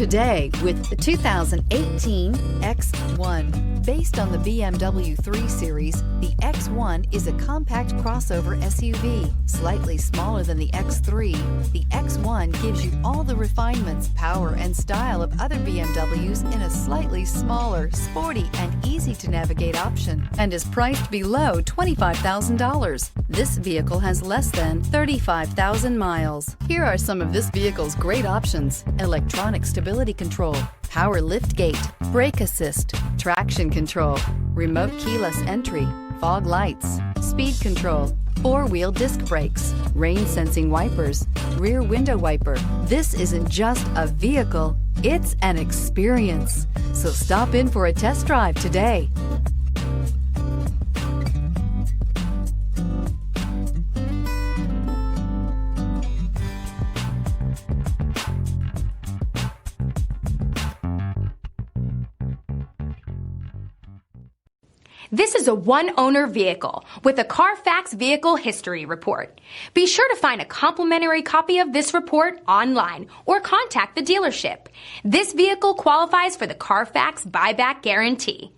today with the 2018 X1. Based on the BMW 3 Series, the X1 is a compact crossover SUV. Slightly smaller than the X3, the X1 gives you all the refinements, power, and style of other BMWs in a slightly smaller, sporty, and easy-to-navigate option, and is priced below $25,000. This vehicle has less than 35,000 miles. Here are some of this vehicle's great options: electronic stability control, power liftgate, brake assist, traction control, remote keyless entry, fog lights, speed control, four-wheel disc brakes, rain sensing wipers, rear window wiper. This isn't just a vehicle, it's an experience. So stop in for a test drive today. This is a one-owner vehicle with a Carfax Vehicle History Report. Be sure to find a complimentary copy of this report online or contact the dealership. This vehicle qualifies for the Carfax Buyback Guarantee.